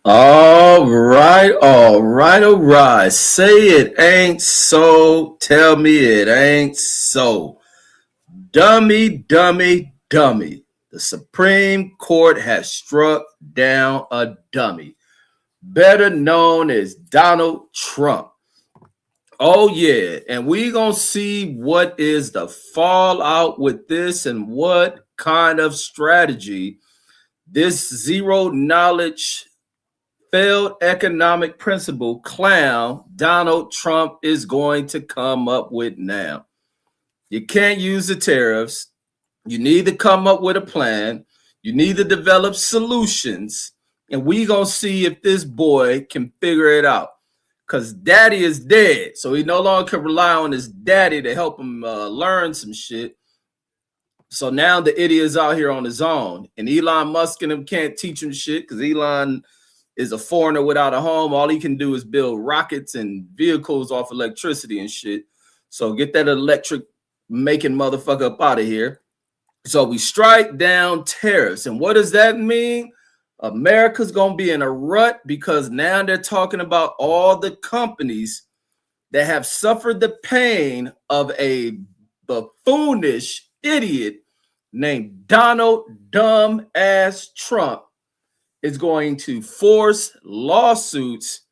All right, all right, all right. Say it ain't so. Tell me it ain't so. Dummy, dummy, dummy. The Supreme Court has struck down a dummy, better known as Donald Trump. Oh, yeah. And we going to see what is the fallout with this and what kind of strategy this zero knowledge failed economic principle clown Donald Trump is going to come up with now. You can't use the tariffs. You need to come up with a plan. You need to develop solutions. And we going to see if this boy can figure it out. Because daddy is dead. So he no longer can rely on his daddy to help him learn some shit. So now the idiot is out here on his own. And Elon Musk and him can't teach him shit because Elon is a foreigner without a home. All he can do is build rockets and vehicles off electricity and shit. So get that electric making motherfucker up out of here. So we strike down tariffs. And what does that mean? America's going to be in a rut because now they're talking about all the companies that have suffered the pain of a buffoonish idiot named Donald Dumb Ass Trump is going to force lawsuits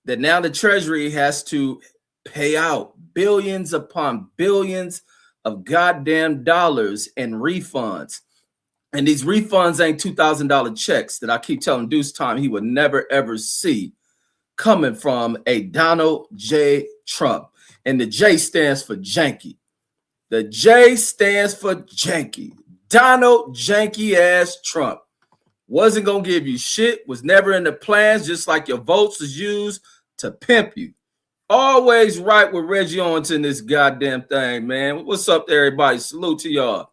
that now the Treasury has to pay out billions upon billions of goddamn dollars in refunds. And these refunds ain't $2,000 checks that I keep telling Deuce Time he would never, ever see coming from a Donald J. Trump. And the J stands for janky. The J stands for janky. Donald Janky ass Trump. Wasn't going to give you shit, was never in the plans, just like your votes was used to pimp you. Always right with Reggie Owens in this goddamn thing, man. What's up, everybody? Salute to y'all.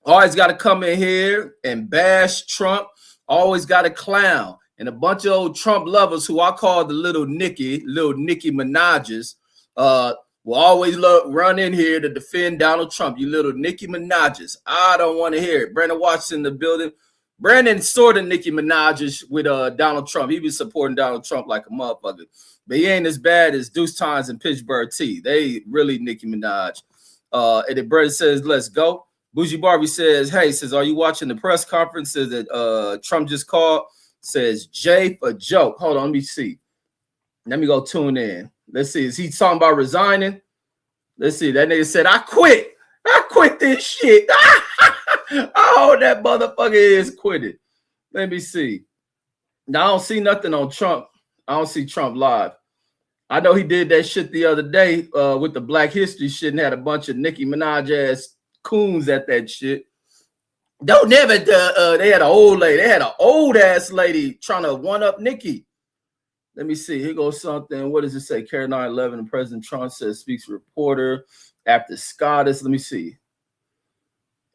Always got to come in here and bash Trump. Always got to clown. And a bunch of old Trump lovers who I call the little Nicki Minaj's, will always run in here to defend Donald Trump. You little Nicki Minaj's. I don't want to hear it. Brandon Watson in the building. Brandon sort of Nicki Minaj with Donald Trump. He was supporting Donald Trump like a motherfucker. But he ain't as bad as Deuce Times and Pittsburgh T. They really Nicki Minaj. And then Brandon says, let's go. Bougie Barbie says, hey, says, are you watching the press conference that Trump just called? Says, Jay for joke. Hold on, let me see. Let me go tune in. Let's see. Is he talking about resigning? Let's see. That nigga said, I quit. I quit this shit. Oh, that motherfucker is quitted. Let me see. Now, I don't see nothing on Trump. I don't see Trump live. I know he did that shit the other day with the Black History shit and had a bunch of Nicki Minaj ass coons at that shit. Don't never, they had an old lady. They had an old ass lady trying to one up Nicki. Let me see. Here goes something. What does it say? Carolina 11 and President Trump says, speaks reporter after Scottish. Let me see.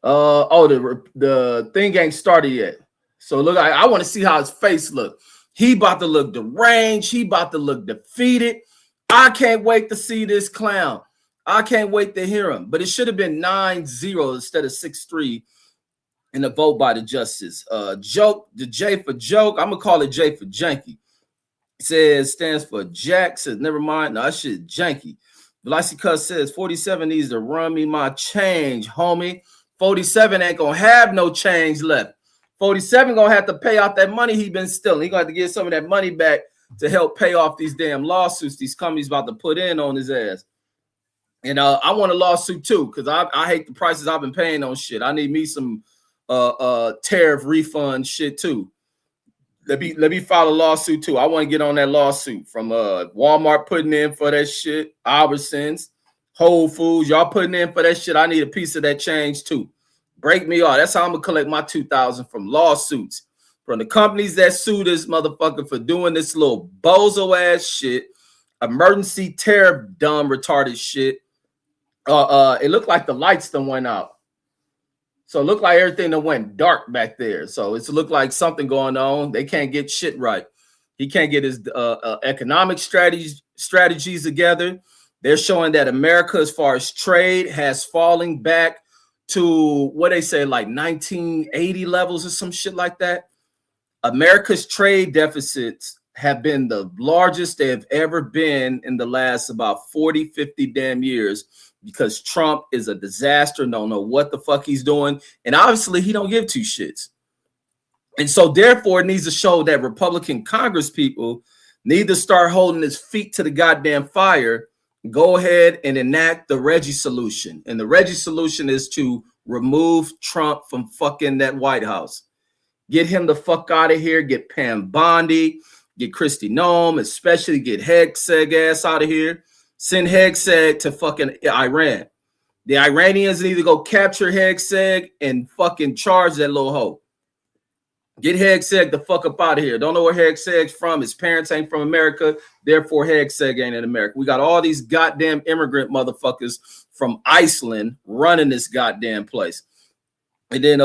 The thing ain't started yet. So look, I want to see how his face look. He about to look deranged. He about to look defeated. I can't wait to see this clown. I can't wait to hear him. But it should have been 9-0 instead of 6-3 in the vote by the justice. Joke, the J for joke. I'm gonna call it J for janky. It says stands for Jack. Says never mind. No, that shit janky. Velocity Cuss says 47 needs to run me my change, homie. 47 ain't gonna have no change left. 47 gonna have to pay out that money he been stealing. He gonna have to get some of that money back to help pay off these damn lawsuits these companies about to put in on his ass. And I want a lawsuit too, because I hate the prices I've been paying on shit. I need me some tariff refund shit too. Let me file a lawsuit too. I want to get on that lawsuit from Walmart putting in for that shit, Albertsons, Whole Foods, y'all putting in for that shit. I need a piece of that change too. Break me off. That's how I'm gonna collect my $2,000 from lawsuits from the companies that sue this motherfucker for doing this little bozo ass shit, emergency tariff, dumb retarded shit. It looked like the lights done went out. So it looked like everything that went dark back there. So it's looked like something going on. They can't get shit right. He can't get his economic strategies together. They're showing that America, as far as trade, has fallen back to what they say, like 1980 levels or some shit like that. America's trade deficits have been the largest they have ever been in the last about 40, 50 damn years, because Trump is a disaster, don't know what the fuck he's doing, and obviously he don't give two shits. And so therefore it needs to show that Republican Congress people need to start holding his feet to the goddamn fire, go ahead and enact the Reggie solution. And the Reggie solution is to remove Trump from fucking that White House. Get him the fuck out of here, get Pam Bondi, get Kristi Noem, especially get Hegseg ass out of here. Send Hegseg to fucking Iran. The Iranians need to go capture Hegseg and fucking charge that little hoe. Get Hegseg the fuck up out of here. Don't know where Hegseg's from. His parents ain't from America. Therefore, Hegseg ain't in America. We got all these goddamn immigrant motherfuckers from Iceland running this goddamn place. And then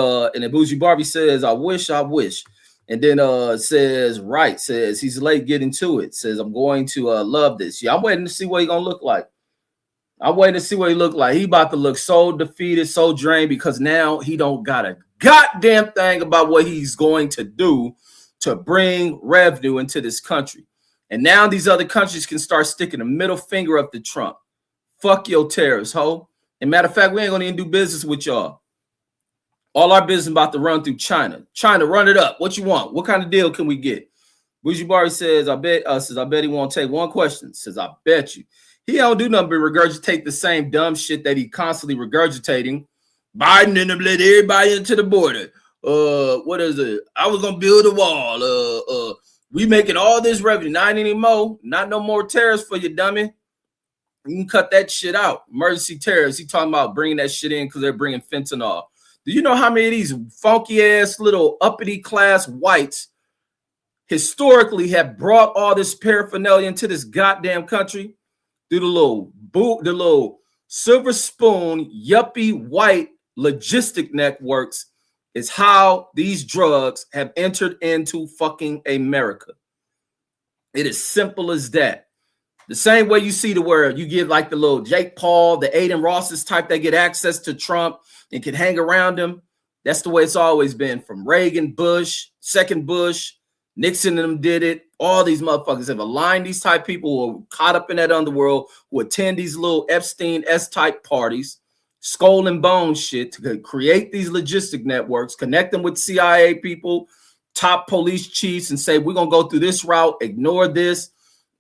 Bougie Barbie says, I wish. And then says he's late getting to it. Says, I'm going to love this. Yeah, I'm waiting to see what he's gonna look like. I'm waiting to see what he look like. He about to look so defeated, so drained, because now he don't got a goddamn thing about what he's going to do to bring revenue into this country. And now these other countries can start sticking a middle finger up to Trump. Fuck your tariffs, ho. And matter of fact, we ain't gonna even do business with y'all. All our business about to run through China. China, run it up. What you want? What kind of deal can we get? Bougie Barry says, I bet he won't take one question. Says, I bet you. He don't do nothing but regurgitate the same dumb shit that he constantly regurgitating. Biden and them let everybody into the border. What is it? I was gonna build a wall. We making all this revenue. Not anymore. Not no more tariffs for you, dummy. You can cut that shit out. Emergency tariffs. He talking about bringing that shit in because they're bringing fentanyl. Do you know how many of these funky ass little uppity class whites historically have brought all this paraphernalia into this goddamn country? Through the little silver spoon yuppie white logistic networks is how these drugs have entered into fucking America. It is simple as that. The same way you see the where you get like the little Jake Paul, the Aiden Ross's type that get access to Trump and can hang around him. That's the way it's always been, from Reagan, Bush, second Bush, Nixon and them did it. All these motherfuckers have aligned these type people who are caught up in that underworld, who attend these little Epstein S-type parties, skull and bone shit, to create these logistic networks, connect them with CIA people, top police chiefs, and say, we're going to go through this route, ignore this,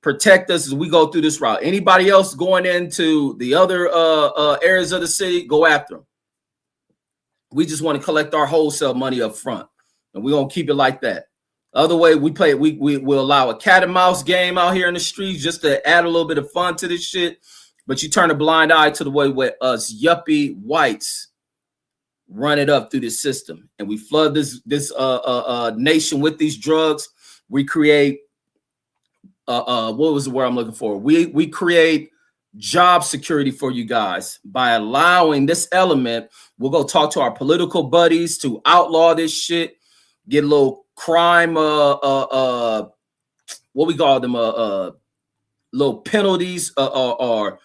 protect us as we go through this route. Anybody else going into the other areas of the city, go after them. We just want to collect our wholesale money up front, and we're going to keep it like that. Other way we play, we will allow a cat and mouse game out here in the streets just to add a little bit of fun to this shit. But you turn a blind eye to the way where us yuppie whites run it up through this system, and we flood this nation with these drugs. We create what was the word I'm looking for? We create job security for you guys by allowing this element. We'll go talk to our political buddies to outlaw this shit, get a little crime what we call them little penalties or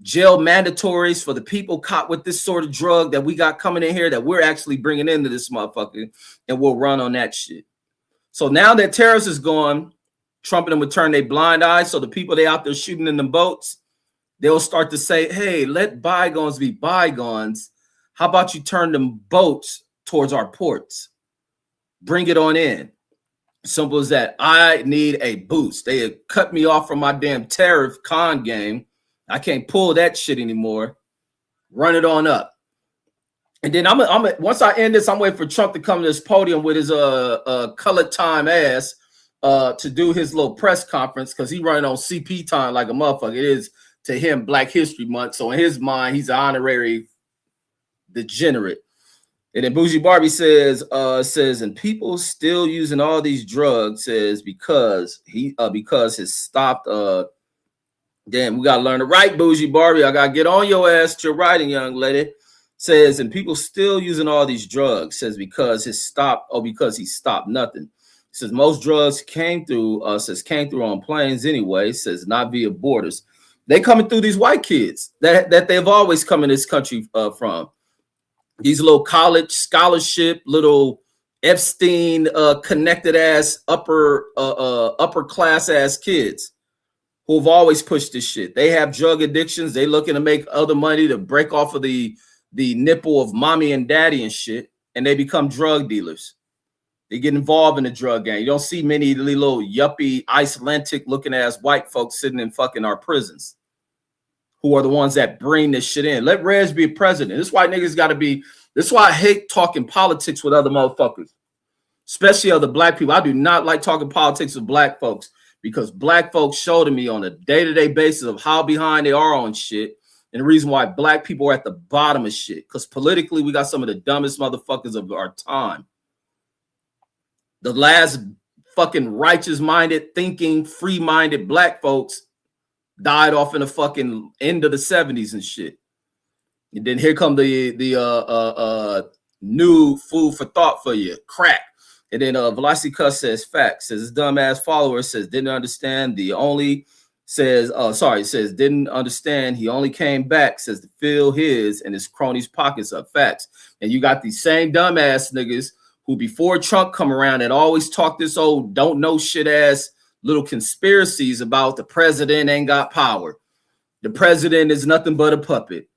jail mandatories for the people caught with this sort of drug that we got coming in here that we're actually bringing into this motherfucker, and we'll run on that shit. So now that Tariffs is gone, Trump and them would turn their blind eyes. So the people they out there shooting in them boats, they'll start to say, hey, let bygones be bygones. How about you turn them boats towards our ports? Bring it on in. Simple as that. I need a boost. They had cut me off from my damn tariff con game. I can't pull that shit anymore. Run it on up. And then I'm once I end this, I'm waiting for Trump to come to this podium with his colored time ass to do his little press conference, because he running on CP time like a motherfucker. It is to him Black History Month. So in his mind, he's an honorary degenerate. And then Bougie Barbie says, and people still using all these drugs, says because his stopped. Damn, we gotta learn to write, Bougie Barbie. I gotta get on your ass to writing, young lady. Says, and people still using all these drugs, says because he stopped nothing. Says most drugs came through on planes anyway, says not via borders. They coming through these white kids that they've always come in this country from. These little college scholarship, little Epstein connected ass upper class ass kids who've always pushed this shit. They have drug addictions. They looking to make other money to break off of the nipple of mommy and daddy and shit, and they become drug dealers. They get involved in the drug gang. You don't see many little yuppie Icelandic looking ass white folks sitting in fucking our prisons who are the ones that bring this shit in. Let Reg be a president. This is why niggas got to be. This is why I hate talking politics with other motherfuckers, especially other black people. I do not like talking politics with black folks because black folks show to me on a day-to-day basis of how behind they are on shit. And the reason why black people are at the bottom of shit, because politically we got some of the dumbest motherfuckers of our time. The last fucking righteous-minded, thinking, free-minded black folks died off in the fucking end of the 70s and shit. And then here come the new food for thought for you, crack. And then Velocity Cuss says facts. Says his dumbass follower says didn't understand. Says didn't understand. He only came back, says to fill his and his cronies' pockets up. Facts. And you got these same dumbass niggas who before Trump come around and always talk this old don't know shit ass little conspiracies about the president ain't got power. The president is nothing but a puppet.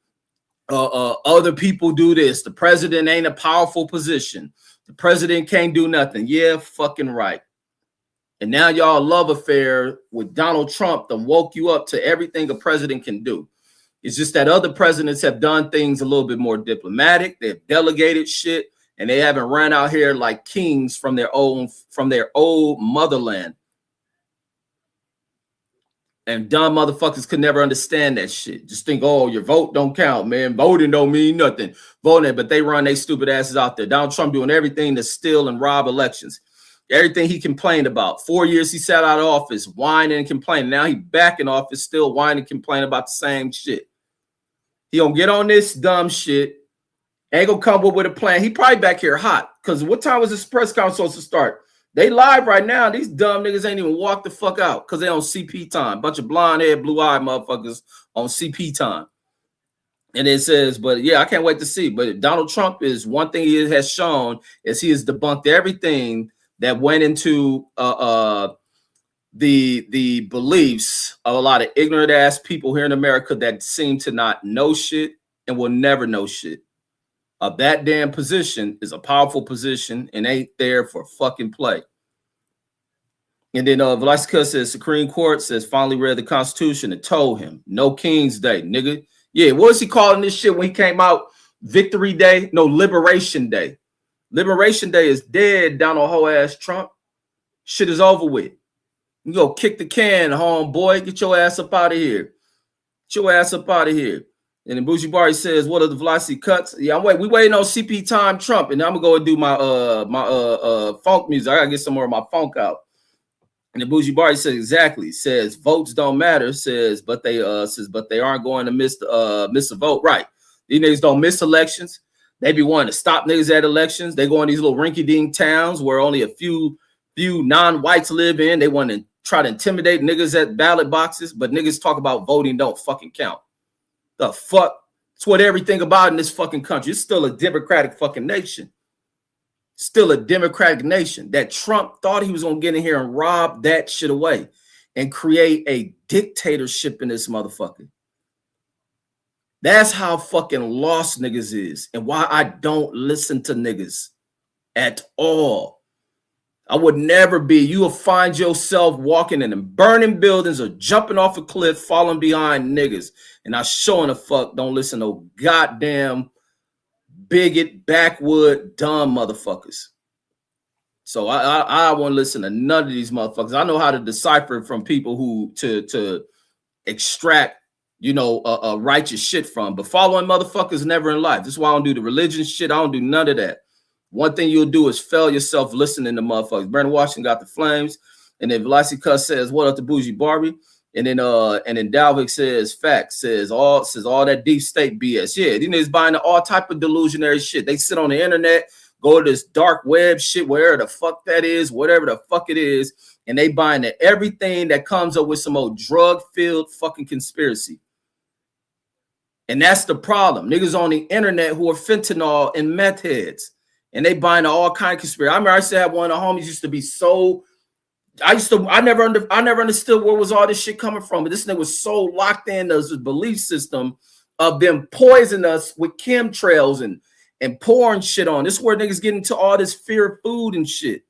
Other people do this. The president ain't a powerful position. The president can't do nothing. Yeah, fucking right. And now y'all love affair with Donald Trump that woke you up to everything a president can do. It's just that other presidents have done things a little bit more diplomatic. They've delegated shit, and they haven't ran out here like kings from their old motherland. And dumb motherfuckers could never understand that shit. Just think, oh, your vote don't count, man. Voting don't mean nothing. Voting, but they run their stupid asses out there. Donald Trump doing everything to steal and rob elections. Everything he complained about. 4 years he sat out of office, whining and complaining. Now he back in office, still whining and complaining about the same shit. He gonna get on this dumb shit. Ain't gonna come up with a plan. He probably back here hot. Because what time was this press conference supposed to start? They live right now. These dumb niggas ain't even walk the fuck out because they on CP time. Bunch of blonde-haired, blue-eyed motherfuckers on CP time. And it says, but yeah, I can't wait to see. But Donald Trump is one thing he has shown is he has debunked everything that went into the beliefs of a lot of ignorant ass people here in America that seem to not know shit and will never know shit. That damn position is a powerful position and ain't there for fucking play. And then Velasquez says Supreme Court says finally read the Constitution and told him no King's Day, nigga. Yeah, what was he calling this shit when he came out? Victory Day? No, Liberation Day. Liberation Day is dead, Donald Ho ass Trump. Shit is over with. You go kick the can, homeboy. Get your ass up out of here. Get your ass up out of here. And then Bougie Barry says, what are the velocity cuts? Yeah, we waiting on CP time Trump. And I'm gonna go and do my funk music. I gotta get some more of my funk out. And then Bougie Barry says exactly, says votes don't matter, but they aren't going to miss a vote. Right. These niggas don't miss elections. They be wanting to stop niggas at elections. They go in these little rinky-dink towns where only a few non-whites live in. They want to try to intimidate niggas at ballot boxes, but niggas talk about voting don't fucking count. The fuck? It's what everything about in this fucking country. It's still a democratic fucking nation. Still a democratic nation. That Trump thought he was going to get in here and rob that shit away and create a dictatorship in this motherfucker. That's how fucking lost niggas is and why I don't listen to niggas at all. I would never be. You will find yourself walking in them burning buildings or jumping off a cliff, falling behind niggas. And I sure in the fuck don't listen to goddamn bigot, backwood, dumb motherfuckers. So I won't listen to none of these motherfuckers. I know how to decipher from people who to extract, righteous shit from. But following motherfuckers never in life. This is why I don't do the religion shit. I don't do none of that. One thing you'll do is fail yourself listening to motherfuckers. Brandon Washington got the flames. And then Velocity Cuss says, what up to Bougie Barbie? And then Dalvik says facts, says all that deep state BS. Yeah, these niggas buying all type of delusionary shit. They sit on the internet, go to this dark web shit, wherever the fuck that is, whatever the fuck it is, and they buying everything that comes up with some old drug-filled fucking conspiracy. And that's the problem. Niggas on the internet who are fentanyl and meth heads. And they buying all kind of conspiracy. I remember I used to have one of the homies used to be so. I never understood where was all this shit coming from. But this nigga was so locked in his belief system of them poisoning us with chemtrails and pouring shit on. This is where niggas get into all this fear of food and shit.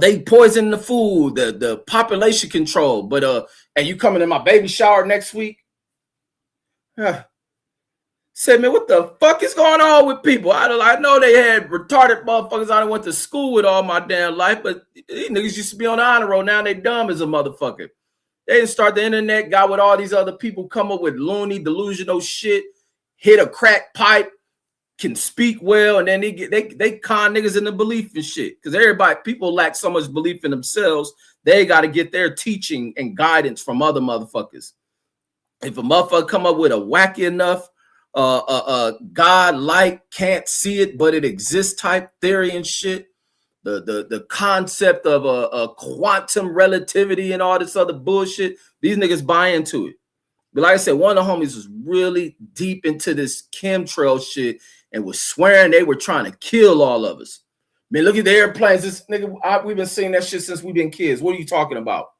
They poison the food, the population control. But and you coming in my baby shower next week? Said, man, what the fuck is going on with people? I know they had retarded motherfuckers I went to school with all my damn life, but these niggas used to be on the honor roll. Now they dumb as a motherfucker. They didn't start the internet, got with all these other people, come up with loony, delusional shit, hit a crack pipe, can speak well, and then they con niggas into belief and shit. Because people lack so much belief in themselves, they got to get their teaching and guidance from other motherfuckers. If a motherfucker come up with a wacky enough, God-like, can't see it, but it exists type theory and shit, the concept of a quantum relativity and all this other bullshit, these niggas buy into it. But like I said, one of the homies was really deep into this chemtrail shit and was swearing they were trying to kill all of us. Man, look at the airplanes. This nigga, we've been seeing that shit since we've been kids. What are you talking about?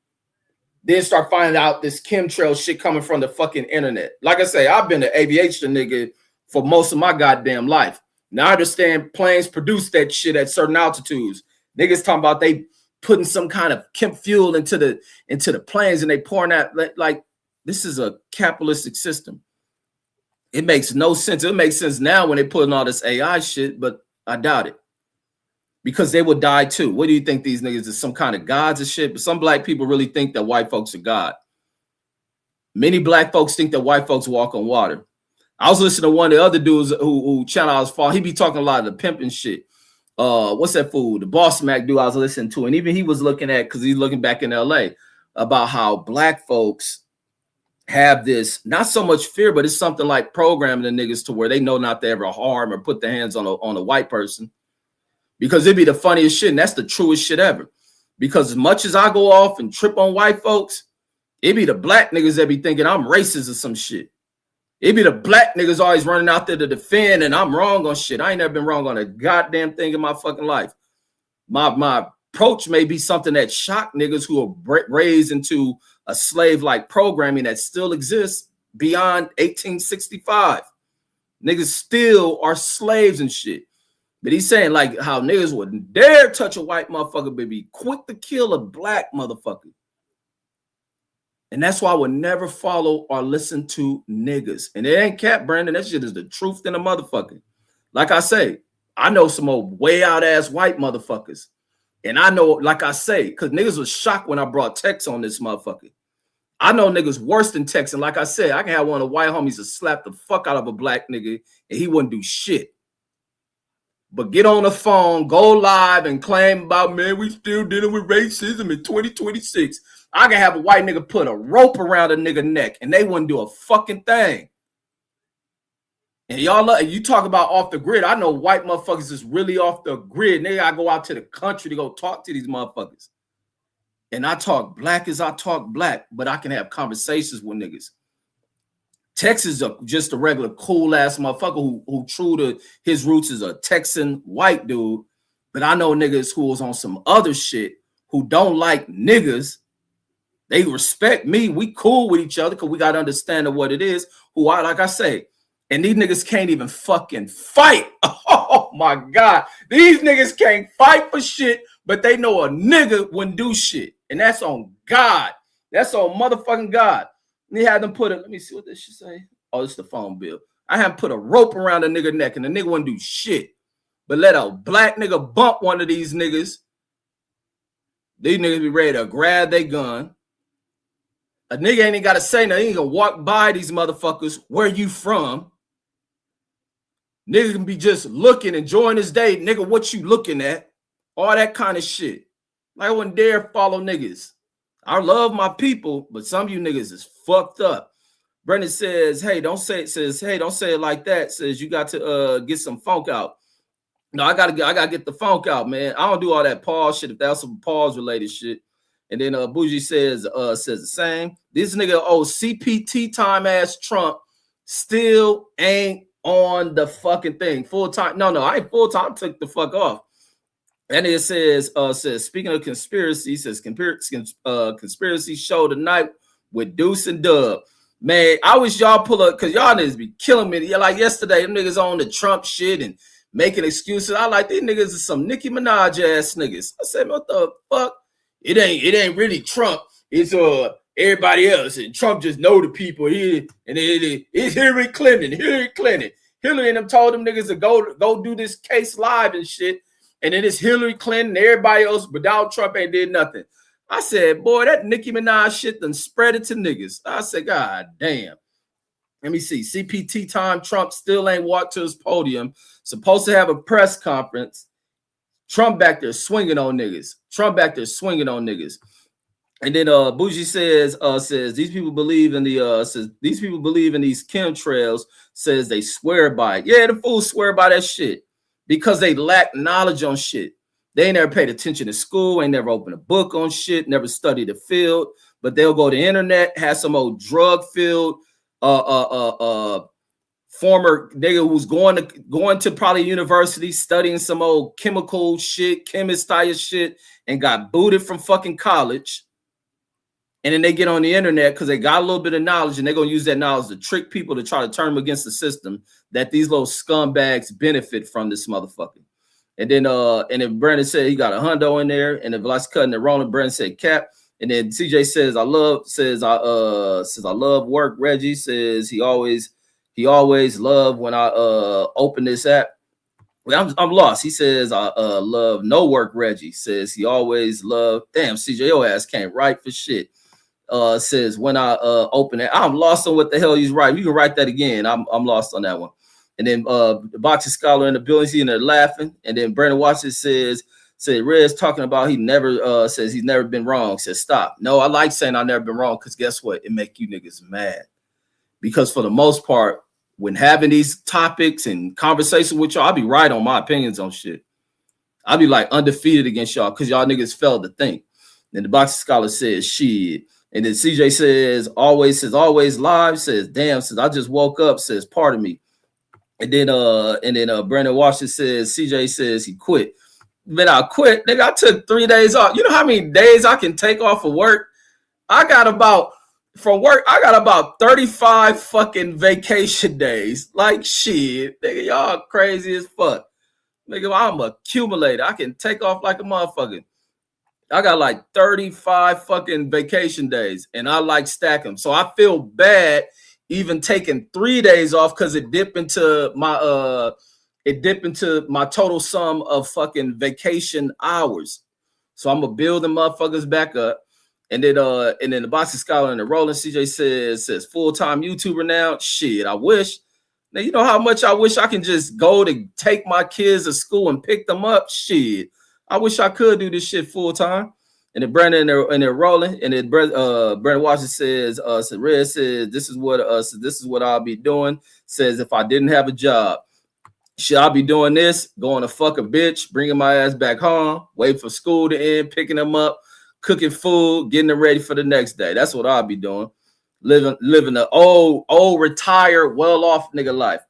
Then start finding out this chemtrail shit coming from the fucking internet. Like I say, I've been an aviation nigga for most of my goddamn life. Now I understand planes produce that shit at certain altitudes. Niggas talking about they putting some kind of chem fuel into the planes and they pouring out like this is a capitalistic system. It makes no sense. It makes sense now when they putting all this AI shit, but I doubt it. Because they would die too. What do you think these niggas is some kind of gods and shit? But some black people really think that white folks are God. Many black folks think that white folks walk on water. I was listening to one of the other dudes who channel I was following. He be talking a lot of the pimping shit. What's that fool? The Boss Mac dude I was listening to. And even he was looking at, because he's looking back in LA, about how black folks have this, not so much fear, but it's something like programming the niggas to where they know not to ever harm or put their hands on a white person. Because it'd be the funniest shit, and that's the truest shit ever. Because as much as I go off and trip on white folks, it be the black niggas that be thinking I'm racist or some shit. It be the black niggas always running out there to defend, and I'm wrong on shit. I ain't never been wrong on a goddamn thing in my fucking life. My approach may be something that shocked niggas who are raised into a slave-like programming that still exists beyond 1865. Niggas still are slaves and shit. But he's saying like how niggas wouldn't dare touch a white motherfucker, but be quick to kill a black motherfucker. And that's why I would never follow or listen to niggas. And it ain't cap, Brandon. That shit is the truth than a motherfucker. Like I say, I know some old way out ass white motherfuckers. And I know, like I say, because niggas was shocked when I brought Tex on this motherfucker. I know niggas worse than Tex. And like I said, I can have one of the white homies to slap the fuck out of a black nigga and he wouldn't do shit. But get on the phone, go live, and claim about, man, we still dealing with racism in 2026. I can have a white nigga put a rope around a nigga neck, and they wouldn't do a fucking thing. And y'all, you talk about off the grid. I know white motherfuckers is really off the grid. And they gotta go out to the country to go talk to these motherfuckers. And I talk black as I talk black, but I can have conversations with niggas. Texas is just a regular cool ass motherfucker who true to his roots is a Texan white dude. But I know niggas who was on some other shit who don't like niggas. They respect me. We cool with each other because we got to understand what it is. Who I, like I say, and these niggas can't even fucking fight. Oh my God. These niggas can't fight for shit, but they know a nigga wouldn't do shit. And that's on God. That's on motherfucking God. They had them put it. Let me see what this should say. Oh, it's the phone bill. I had put a rope around a nigga neck and the nigga wouldn't do shit. But let a black nigga bump one of these niggas. These niggas be ready to grab their gun. A nigga ain't got to say nothing. He ain't gonna walk by these motherfuckers. Where you from? Nigga can be just looking, enjoying his day. Nigga, what you looking at? All that kind of shit. Like I wouldn't dare follow niggas. I love my people, but some of you niggas is fucked up. Brendan says, hey, don't say it like that. Says you got to get some funk out. No, I gotta get the funk out, man. I don't do all that pause shit if that's some pause related shit. And then Bougie says the same. This nigga CPT time ass Trump still ain't on the fucking thing full time. No, I ain't full time. Took the fuck off. And it says speaking of conspiracy, says conspiracy show tonight with Deuce and Dub. Man, I wish y'all pull up because y'all niggas be killing me. Yeah, like yesterday, them niggas on the Trump shit and making excuses. I like these niggas are some Nicki Minaj ass niggas. I said, what the fuck? It ain't really Trump. It's everybody else, and Trump just know the people here, and it's Hillary Clinton. Hillary and them told them niggas to go do this case live and shit. And then it's Hillary Clinton and everybody else, but Donald Trump ain't did nothing. I said, boy, that Nicki Minaj shit done spread it to niggas. I said, God damn. Let me see. CPT time, Trump still ain't walked to his podium. Supposed to have a press conference. Trump back there swinging on niggas. And then Bougie says these people believe in these chemtrails, says they swear by it. Yeah, the fools swear by that shit. Because they lack knowledge on shit. They ain't never paid attention to school, ain't never opened a book on shit, never studied the field, but they'll go to the internet, have some old drug-filled former nigga who's going to probably university, studying some old chemical shit, chemist style shit, and got booted from fucking college. And then they get on the internet because they got a little bit of knowledge, and they're gonna use that knowledge to trick people to try to turn them against the system that these little scumbags benefit from this motherfucker. And then Brandon said he got a hundo in there, and then Velocity cutting the Roland. Brandon said cap. And then CJ says I love work. Reggie says he always love when I open this app. Well, I'm lost. He says I love no work. Reggie says he always love. Damn, CJ, your ass can't write for shit. Says when I open it, I'm lost on what the hell he's writing. You can write that again. I'm lost on that one. And then the boxing scholar in the building, he in there laughing. And then Brandon Watson said Red's talking about he never says he's never been wrong. Says stop. No, I like saying I've never been wrong because guess what? It make you niggas mad. Because for the most part, when having these topics and conversations with y'all, I'll be right on my opinions on shit. I'll be like undefeated against y'all because y'all niggas failed to think. Then the boxing scholar says shit. And then CJ says always live, says damn, says I just woke up, says pardon me. And then Brandon Washington says CJ says he quit. Man, I quit. Nigga, I took 3 days off. You know how many days I can take off of work? I got about 35 fucking vacation days. Like shit. Nigga, y'all crazy as fuck. Nigga, I'm accumulated. I can take off like a motherfucker. I got like 35 fucking vacation days, and I like stack them. So I feel bad even taking 3 days off because it dipped into my total sum of fucking vacation hours. So I'm gonna build them motherfuckers back up. And then the boxing scholar and the Rolling CJ says full-time YouTuber now. Shit, I wish. Now you know how much I wish I can just go to take my kids to school and pick them up. Shit. I wish I could do this shit full time. And then Brandon and they're rolling. And then Brandon Washington says, Red says, this is what I'll be doing. Says if I didn't have a job, should I be doing this? Going to fuck a bitch, bringing my ass back home, wait for school to end, picking them up, cooking food, getting them ready for the next day. That's what I'll be doing. Living the old retired, well-off nigga life.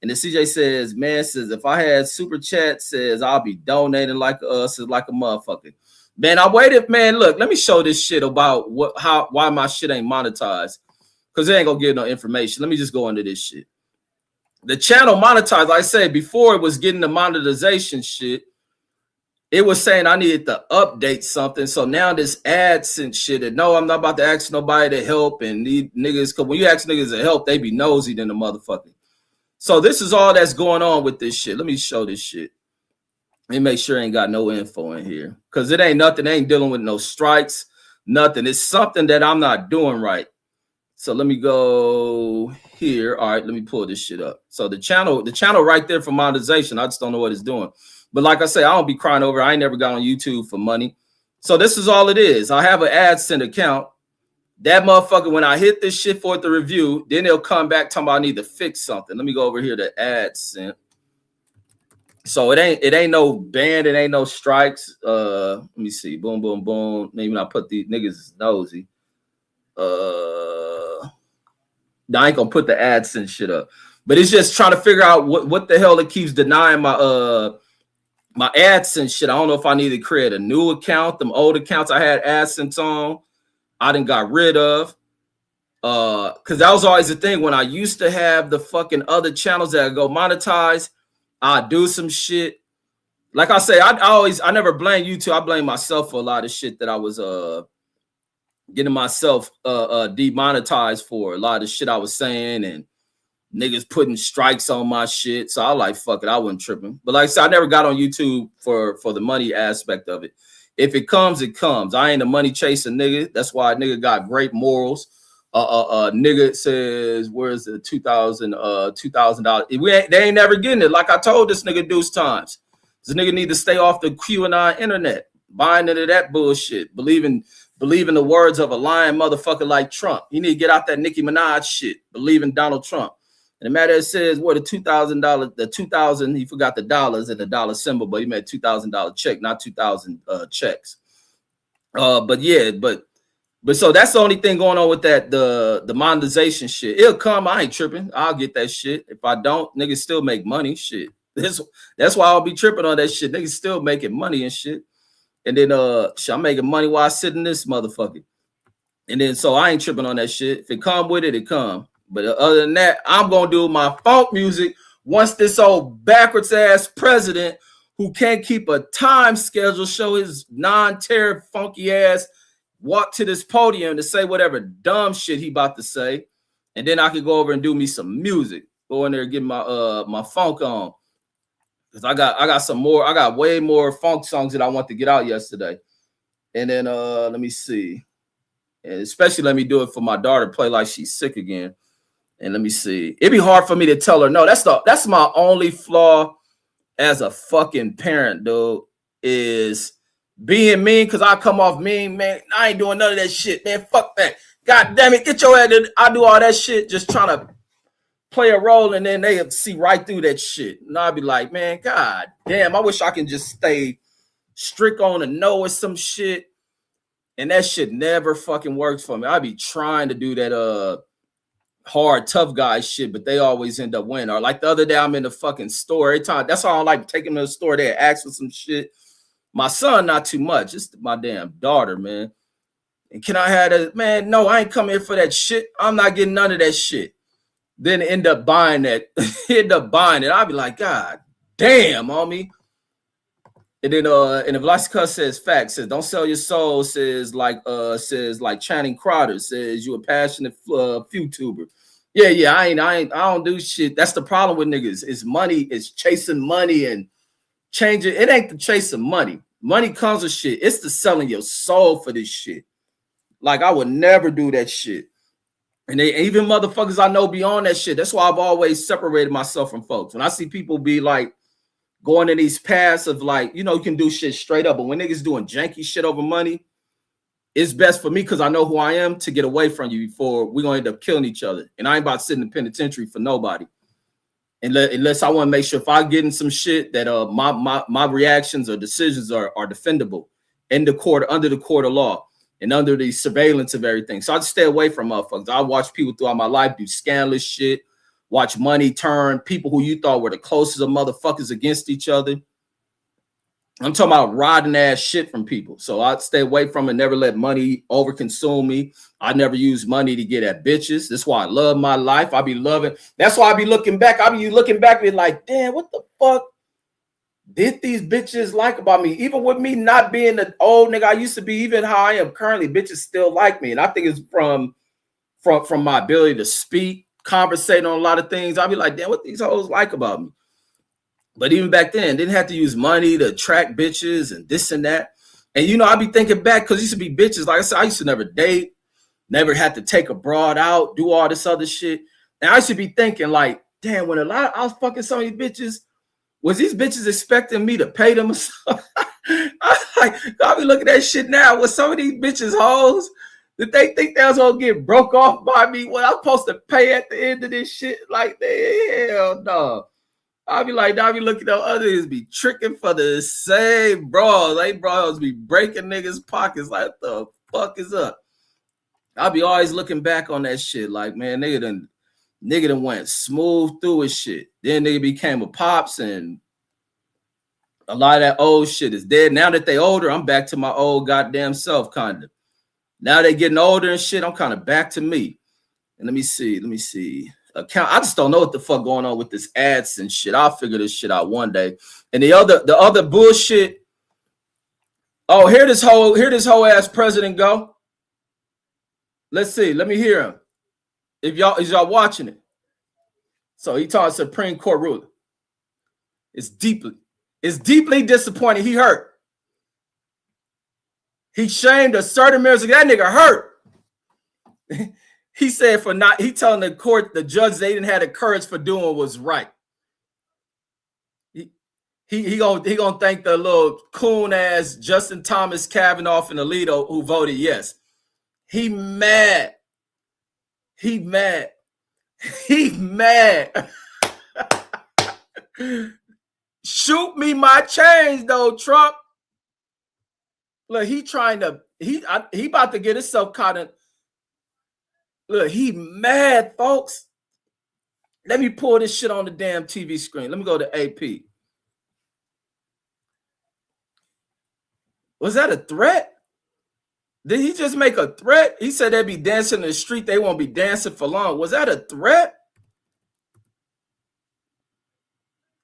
And then CJ says, man, says if I had super chat, says I'll be donating like a motherfucker. Man, I waited, man. Look, let me show this shit about why my shit ain't monetized. Because they ain't gonna give no information. Let me just go into this shit. The channel monetized, like I said, before it was getting the monetization shit, it was saying I needed to update something. So now this AdSense shit, and no, I'm not about to ask nobody to help. And these niggas, because when you ask niggas to help, they be nosy than the motherfucker. So this is all that's going on with this shit. Let me show this shit. Let me make sure I ain't got no info in here. Because it ain't nothing. They ain't dealing with no strikes, nothing. It's something that I'm not doing right. So let me go here. All right, let me pull this shit up. So the channel right there for monetization, I just don't know what it's doing. But like I say, I don't be crying over. I ain't never got on YouTube for money. So this is all it is. I have an AdSense account. That motherfucker, when I hit this shit for it to review, then they'll come back talking about I need to fix something. Let me go over here to AdSense. So it ain't no ban, it ain't no strikes. Let me see. Boom, boom, boom. Maybe I put these niggas nosy. Now I ain't gonna put the AdSense shit up. But it's just trying to figure out what the hell it keeps denying my AdSense shit. I don't know if I need to create a new account. Them old accounts I had AdSense on, I done got rid of. Because that was always the thing when I used to have the fucking other channels that I go monetize. I do some shit. Like I say, I never blame YouTube. I blame myself for a lot of shit that I was getting myself demonetized for. A lot of shit I was saying and niggas putting strikes on my shit. So I like, fuck it, I wasn't tripping. But like I said, I never got on YouTube for the money aspect of it. If it comes, it comes. I ain't a money chasing nigga. That's why a nigga got great morals. Nigga says, where's the $2,000? They ain't never getting it. Like I told this nigga deuce times. This nigga need to stay off the QAnon internet, buying into that bullshit, believing the words of a lying motherfucker like Trump. You need to get out that Nicki Minaj shit, believe in Donald Trump. And the matter says, what the $2,000, the 2,000, he forgot the dollars and the dollar symbol, but he made $2,000 check, not 2,000 checks. But so that's the only thing going on with that, the monetization shit. It'll come. I ain't tripping. I'll get that shit. If I don't, niggas still make money. Shit. That's why I'll be tripping on that shit. Niggas still making money and shit. And then I'm making money while I sit in this motherfucker. And then so I ain't tripping on that shit. If it come with it, it come. But other than that, I'm gonna do my funk music once this old backwards ass president who can't keep a time schedule show his non-tariff funky ass walk to this podium to say whatever dumb shit he about to say, and then I could go over and do me some music. Go in there and get my funk on. Because I got some more, I got way more funk songs that I want to get out yesterday. And then let me see. And especially let me do it for my daughter, play like she's sick again. And let me see. It'd be hard for me to tell her no. That's my only flaw as a fucking parent, dude, is being mean, because I come off mean, man. I ain't doing none of that shit, man. Fuck that. God damn it. Get your head in. I do all that shit just trying to play a role, and then they see right through that shit. And I'll be like, man, god damn, I wish I can just stay strict on a no or some shit. And that shit never fucking works for me. I be trying to do that hard, tough guy shit, but they always end up winning. Or like the other day, I'm in the fucking store. Every time, that's why I don't like taking them to the store. They ask for some shit. My son, not too much. It's my damn daughter, man. And can I have that? Man, no, I ain't coming here for that shit. I'm not getting none of that shit. Then end up buying that. End up buying it. I'll be like, god damn, homie. And then and if Vlasica says facts, says don't sell your soul, says like Channing Crowder, says you a passionate YouTuber. Yeah, I don't do shit. That's the problem with niggas. It's money, it's chasing money and changing. It ain't the chasing money. Money comes with shit. It's the selling your soul for this shit. Like I would never do that shit. And they even motherfuckers I know be on that shit. That's why I've always separated myself from folks. When I see people be like going in these paths of like, you know, you can do shit straight up. But when niggas doing janky shit over money, it's best for me because I know who I am to get away from you before we're going to end up killing each other. And I ain't about to sit in the penitentiary for nobody. Unless I want to make sure if I get in some shit that my reactions or decisions are defendable in the court, under the court of law. And under the surveillance of everything. So I just stay away from motherfuckers. I watch people throughout my life do scandalous shit, watch money turn, people who you thought were the closest of motherfuckers against each other. I'm talking about rotten ass shit from people. So I stay away from it, never let money overconsume me. I never use money to get at bitches. That's why I love my life. I be loving. That's why I be looking back. I be looking back and be like, damn, what the fuck did these bitches like about me? Even with me not being the old nigga I used to be, even how I am currently, bitches still like me. And I think it's from my ability to speak, conversate on a lot of things. I'll be like, damn, what these hoes like about me? But even back then, didn't have to use money to attract bitches and this and that. And you know, I be thinking back because used to be bitches. Like I said, I used to never date, never had to take a broad out, do all this other shit. And I should be thinking like, damn, when I was fucking some of these bitches, was these bitches expecting me to pay them? I be looking at that shit now. Was some of these bitches hoes? Did they think they was gonna get broke off by me? What I'm supposed to pay at the end of this shit? Like, hell no. I be looking at others be tricking for the same bros. They bros be breaking niggas' pockets. Like, what the fuck is up? I be always looking back on that shit. Like, man, nigga done Nigga done went smooth through his shit. Then nigga became a pops, and a lot of that old shit is dead. Now that they older, I'm back to my old goddamn self, kind of. Now they getting older and shit, I'm kind of back to me. And let me see. Account. I just don't know what the fuck going on with this ads and shit. I'll figure this shit out one day. And the other bullshit. Oh, here this whole ass president go. Let's see. Let me hear him. Is y'all watching it? So he taught Supreme Court ruling. It's deeply disappointing. He hurt. He shamed a certain members. That nigga hurt. He said he telling the court, the judge, they didn't have the courage for doing what was right. He gonna thank the little coon ass Justin Thomas Kavanaugh and Alito who voted yes. He mad. Shoot me my change though, Trump. Look, he about to get himself caught in. Look, he mad, folks. Let me pull this shit on the damn TV screen. Let me go to AP. Was that a threat? Did he just make a threat? He said they'd be dancing in the street. They won't be dancing for long. Was that a threat?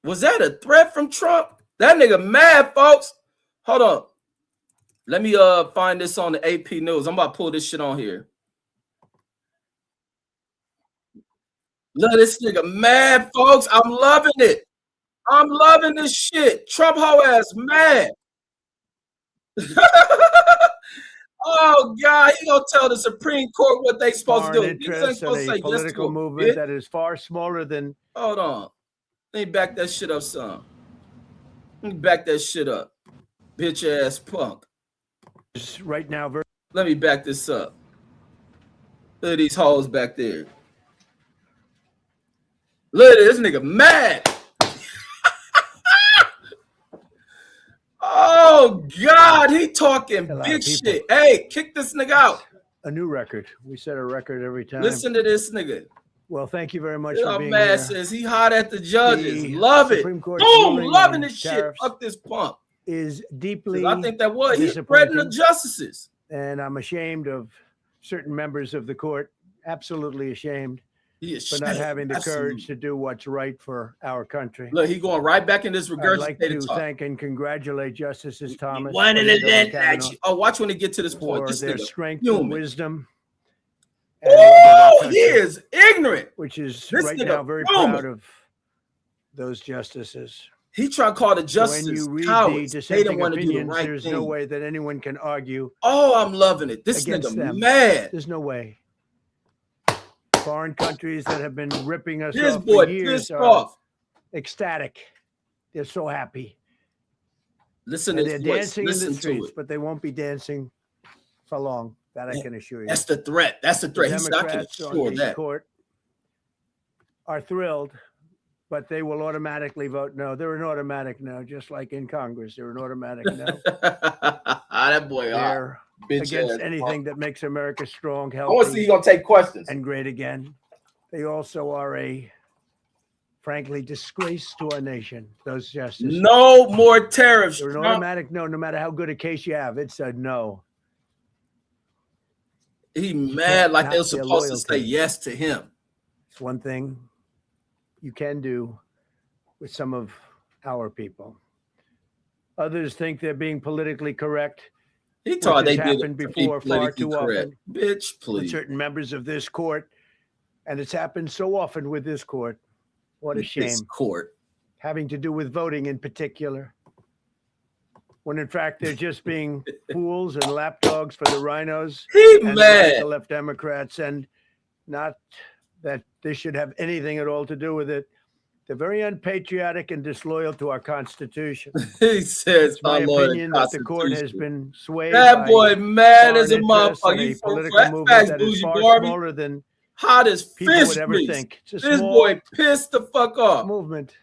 Was that a threat from Trump? That nigga mad, folks. Hold on. Let me find this on the AP News. I'm about to pull this shit on here. Look, this nigga mad, folks. I'm loving it. I'm loving this shit. Trump hoe ass mad. Oh God, he gonna tell the Supreme Court what they supposed to do. Interest in a political movement that is far smaller than. Hold on. Let me back that shit up some. Let me back that shit up. Bitch ass punk. Right now, let me back this up. Look at these hoes back there. Look at this nigga mad. Oh God, he talking big shit. Hey, kick this nigga out. A new record. We set a record every time. Listen to this nigga. Well, thank you very much for being mad here. Says he hot at the judges. Love it. Boom, loving this shit. Fuck this punk. Is deeply. I think that was he's spreading the justices. And I'm ashamed of certain members of the court. Absolutely ashamed. For not having the courage to do what's right for our country. Look, he going right back in this regurgitated I'd like to thank and congratulate Justices Thomas. Oh, watch when they get to this point. This their strength and wisdom. Oh, he is ignorant. Which is right now very proud of those justices. He trying to call the justices cowards. They don't want to do the right thing. There's no way that anyone can argue. Oh, I'm loving it. This nigga mad. There's no way. Foreign countries that have been ripping us off for years are ecstatic. They're so happy. Listen to they're dancing in the streets, but they won't be dancing for long. That I can assure you. That's the threat. That's the threat. The Democrats on the court are thrilled, but they will automatically vote no. They're an automatic no, just like in Congress. They're an automatic no. That boy are against anything that makes America strong, healthy. I want to see you gonna take questions and great again. They also are a, frankly, disgrace to our nation. Those justices. No more tariffs. They're an automatic no, no matter how good a case you have. It's a no. He mad like they're supposed to say yes to him. It's one thing you can do with some of our people. Others think they're being politically correct. He thought they happened before far too often. Bitch, please. With certain members of this court, and it's happened so often with this court. What a shame. This court. Having to do with voting in particular. When in fact they're just being fools and lapdogs for the rhinos and the left Democrats, and not that this should have anything at all to do with it. They're very unpatriotic and disloyal to our Constitution. He says, it's my opinion that the court has been swayed. That boy mad as a motherfucker. He's political movement that is far smaller than hot as people fish would ever think. This boy pissed the fuck off. Movement.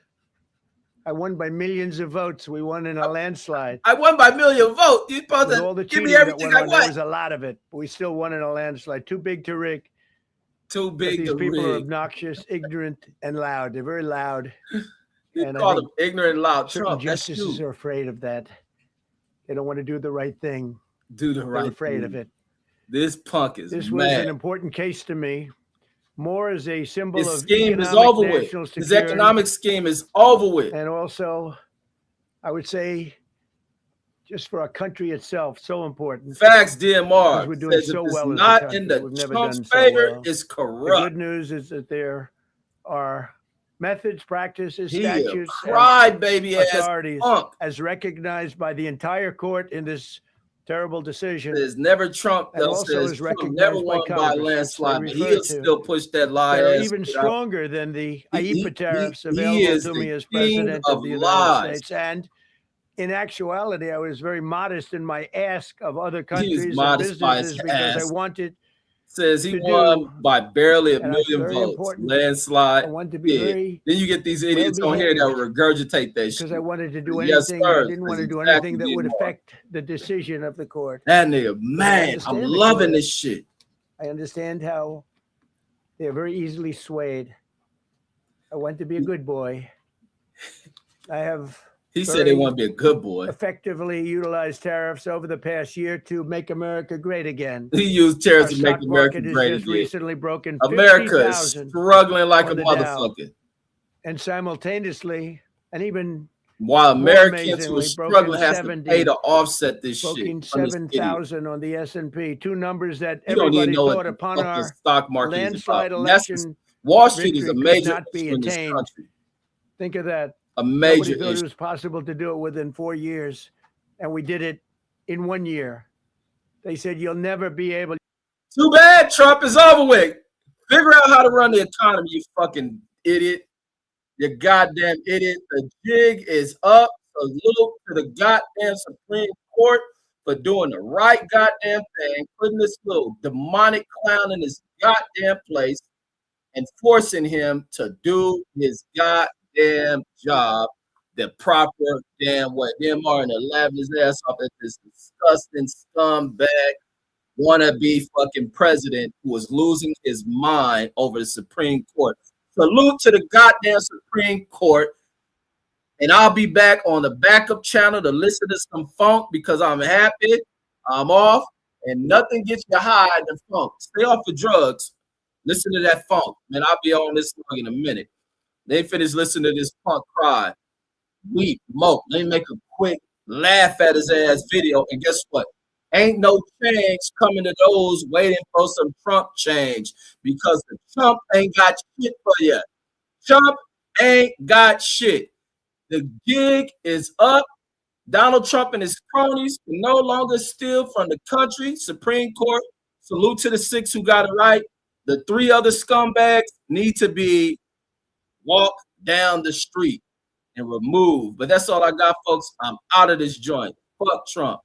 I won by millions of votes. We won in a landslide. I won by million votes. You supposed to all the give me everything I want. There was a lot of it, but we still won in a landslide. Too big to rig. Too big these to people are rig. obnoxious, ignorant, and loud. They're very loud. You And call them ignorant, loud. certain Trump, that's justices you. are afraid of that. They don't want to do the right thing. Do the right They're afraid thing. of it. This punk is This mad. was an important case to me, more as a symbol His of scheme is economic over with. national His security, economic scheme is over with. and also, I would say, just for our country itself, so important. Facts, Because DMR we're doing says so if it's well as a not country. in the We've never Trump's done so favor, well. it's The corrupt. good news is that there are methods, practices, He statutes, cried, baby and ass authorities punk. as recognized by the entire court in this terrible decision, Says never Trump. and They'll also says is Trump never recognized by won by a Congress, which they landslide, but refer he'll to, still push that lie that are ass even shit out. stronger than the IEEPA tariffs He available is to me the as king president of of the United lies. States. And in actuality, I was very modest in my ask of other He is countries and modest by his businesses because I ass. wanted Says he to won do, by barely a and that's million very votes. important. Landslide. I wanted to be Yeah. very Then you get these idiots on here that well-behaved, will regurgitate that shit. because I wanted to do Yes, anything. sir. I didn't want to That's do exactly anything that would DMR. affect the decision of the court. That nigga, man, I'm understand the loving court. this shit. I understand how they're very easily swayed. I want to be a good boy. I have He said they very want to be a good boy. effectively utilized tariffs over the past year to make America great again. He used Our tariffs to make stock America market has great just again. recently broken America is 50,000 struggling like a on the Dow. motherfucker. And simultaneously, and even While more Americans who are amazingly, struggling has to 70, pay to offset this shit broken from this idiot. 7,000 on the S&P, two numbers that You don't even everybody know what thought the upon fuck the our stock market is about. landslide And that's election Wall Street is a victory could major not be issue in this attained. country. Think of that. A Nobody major thought it issue. was possible to do it within 4 years, and we did it in 1 year. They said you'll never be able. Too bad Trump is over with. Figure out how to run the economy, you fucking idiot. You goddamn idiot. The jig is up. Salute to the goddamn Supreme Court for doing the right goddamn thing, putting this little demonic clown in his goddamn place and forcing him to do his goddamn job the proper damn way. Them are in the laughing his ass off at this disgusting scumbag wannabe fucking president who was losing his mind over the Supreme Court. Salute to the goddamn Supreme Court. And I'll be back on the backup channel to listen to some funk because I'm happy. I'm off. And nothing gets you high than funk. Stay off the drugs. Listen to that funk. Man, I'll be on this song in a minute. They finish listening to this punk cry. Weep, mope. Let me make a quick laugh at his ass video. And guess what? Ain't no change coming to those waiting for some Trump change because the Trump ain't got shit for you. Trump ain't got shit. The gig is up. Donald Trump and his cronies can no longer steal from the country. Supreme Court, salute to the 6 who got it right. The 3 other scumbags need to be walked down the street and removed. But that's all I got, folks. I'm out of this joint. Fuck Trump.